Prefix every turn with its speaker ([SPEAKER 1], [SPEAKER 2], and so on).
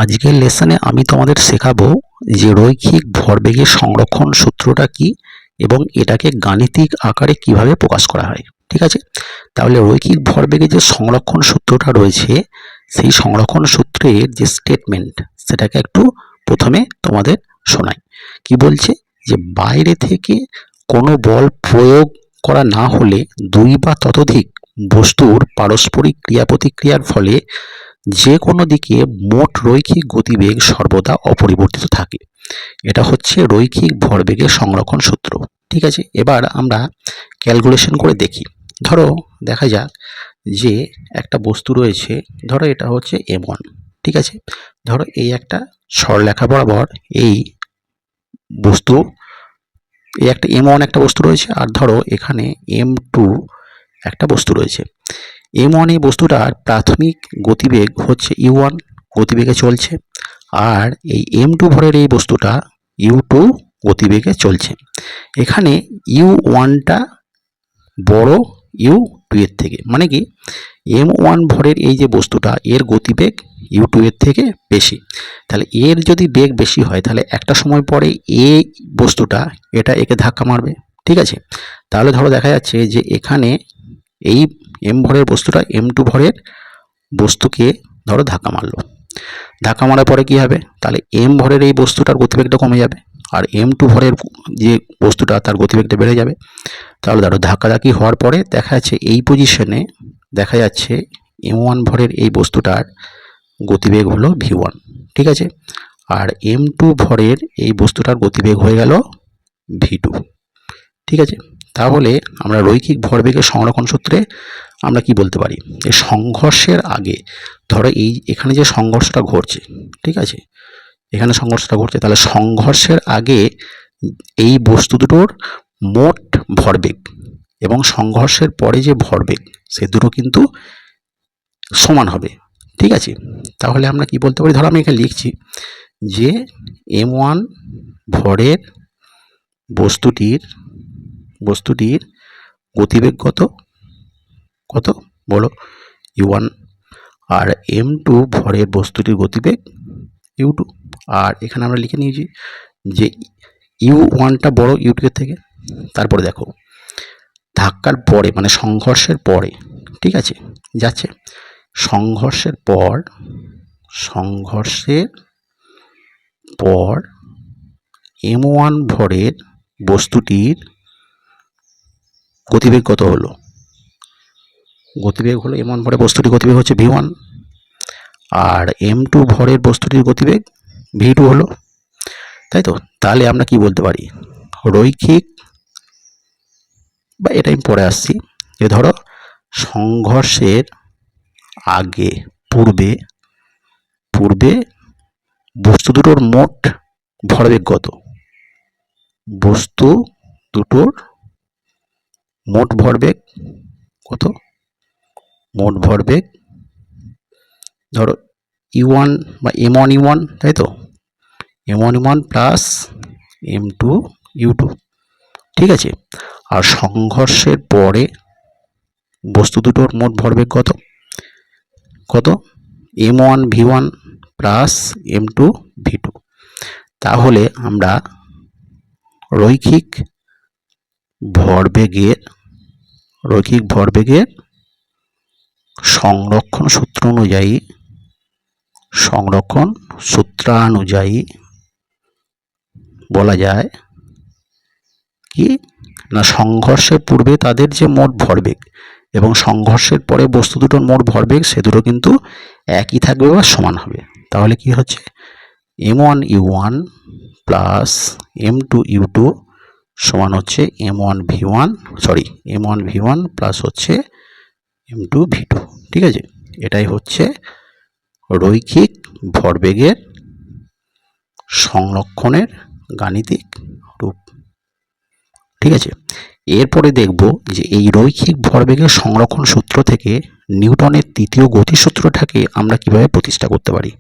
[SPEAKER 1] আজকের লেসনে আমি তোমাদের শেখাবো যে রৈখিক ভরবেগের সংরক্ষণ সূত্রটা কি এবং এটাকে গাণিতিক আকারে কিভাবে প্রকাশ করা হয়। ঠিক আছে, তাহলে রৈখিক ভরবেগের যে সংরক্ষণ সূত্রটা রয়েছে সেই সংরক্ষণ সূত্রের যে স্টেটমেন্ট সেটাকে একটু প্রথমে তোমাদের শোনাই। কি বলছে যে বাইরে থেকে কোনো বল প্রয়োগ করা না হলে দুই বা ততোধিক বস্তুর পারস্পরিক ক্রিয়া প্রতিক্রিয়ার ফলে যে কোনো দিকে মোট রৈখিক গতিবেগ সর্বদা অপরিবর্তিত থাকে। এটা হচ্ছে রৈখিক ভরবেগের সংরক্ষণ সূত্র। ঠিক আছে, এবার আমরা ক্যালকুলেশন করে দেখি। ধরো দেখা যাক যে একটা বস্তু রয়েছে, ধরো এটা হচ্ছে m1। ঠিক আছে, ধরো এই একটা সরলরেখা বরাবর এই বস্তু, এই একটা m1 একটা বস্তু রয়েছে, আর ধরো এখানে m2 একটা বস্তু রয়েছে। m1 এই বস্তুটার প্রাথমিক গতিবেগ হচ্ছে u1 গতিবেগে চলছে, আর এই m2 ভরের এই বস্তুটা u2 গতিবেগে চলছে। এখানে u1টা বড় u2 এর থেকে, মানে কি m1 ভরের এই যে বস্তুটা এর গতিবেগ u2 এর থেকে বেশি। তাহলে এর যদি বেগ বেশি হয় তাহলে একটা সময় পরে এই বস্তুটা একে ধাক্কা মারবে। ঠিক আছে, তাহলে ধরো দেখা যাচ্ছে যে এখানে এই m ভরের বস্তুটা m2 ভরের বস্তুকে ধরো ধাক্কা মারলো। ধাক্কা মারার পরে কি হবে, তাহলে m ভরের এই বস্তুটার গতিবেগটা কমে যাবে, আর m2 ভরের যে বস্তুটা তার গতিবেগটা বেড়ে যাবে। তাহলে ধরো ধাক্কাধাক্কি হওয়ার পরে দেখা যাচ্ছে এই পজিশনে দেখা যাচ্ছে m1 ভরের এই বস্তুটার গতিবেগ হলো v1। ঠিক আছে, আর m2 ভরের এই বস্তুটার গতিবেগ হয়ে গেল v2। ঠিক আছে, তাহলে আমরা রৈখিক ভরবেগের সংরক্ষণ সূত্রে আমরা কি বলতে পারি, এই সংঘর্ষের আগে ধরো এখানে যে সংঘর্ষটা ঘটছে, ঠিক আছে, এখানে সংঘর্ষটা ঘটছে, তাহলে সংঘর্ষের আগে এই বস্তু দুটোর মোট ভরবেগ এবং সংঘর্ষের পরে যে ভরবেগ সে দুটো কিন্তু সমান হবে। ঠিক আছে, তাহলে আমরা কি বলতে পারি, ধরো আমি এখানে লিখছি যে m1 ভরের বস্তুটির গতিবেগ কত বলো u1, আর m2 ভরের বস্তুটির গতিবেগ u2। আর এখানে আমরা লিখে নিয়েছি যে u1টা বড় u2 এর থেকে। তারপরে দেখো ধাক্কার পরে মানে সংঘর্ষের পরে, ঠিক আছে, যাচ্ছে সংঘর্ষের পর m1 ভরের বস্তুটির গতিবেগ কত হলো, গতিবেগ হলো m1 ভরের বস্তুটির গতিবেগ হচ্ছে v1, আর m2 ভরের বস্তুটির গতিবেগ v2 হলো, তাই তো। তাহলে আমরা কি বলতে পারি, রৈখিক, বা এটা আমি পরে আসছি, যে ধরো সংঘর্ষের আগে পূর্বে বস্তু দুটোর মোট ভরবেগ কত, বস্তু দুটোর মোট ভরবেগ কত, মোট ভরবেগ ধরো u1 বা m1 u1, তাই তো, m1 u1 plus m2 u2। ঠিক আছে, আর সংঘর্ষের পরে বস্তু দুটোর মোট ভরবেগ কত m1 v1 plus m2 v2। তাহলে আমরা রৈখিক ভরবেগের সংরক্ষণ সূত্রানুযায়ী বলা যায় কি না, সংঘর্ষের পূর্বে তাদের যে মোট ভরবেগ এবং সংঘর্ষের পরে বস্তু দুটোর মোট ভরবেগ সে দুটো কিন্তু একই থাকবে বা সমান হবে। তাহলে কি হচ্ছে m1 u1 plus m2 u2 সমান হচ্ছে m1 v1 প্লাস হচ্ছে m2 v2। ঠিক আছে, এটাই হচ্ছে রৈখিক ভরবেগের সংরক্ষণের গাণিতিক রূপ। ঠিক আছে, এরপরে দেখব যে এই রৈখিক ভরবেগের সংরক্ষণ সূত্র থেকে নিউটনের তৃতীয় গতিসূত্রটাকে আমরা কিভাবে প্রতিষ্ঠা করতে পারি।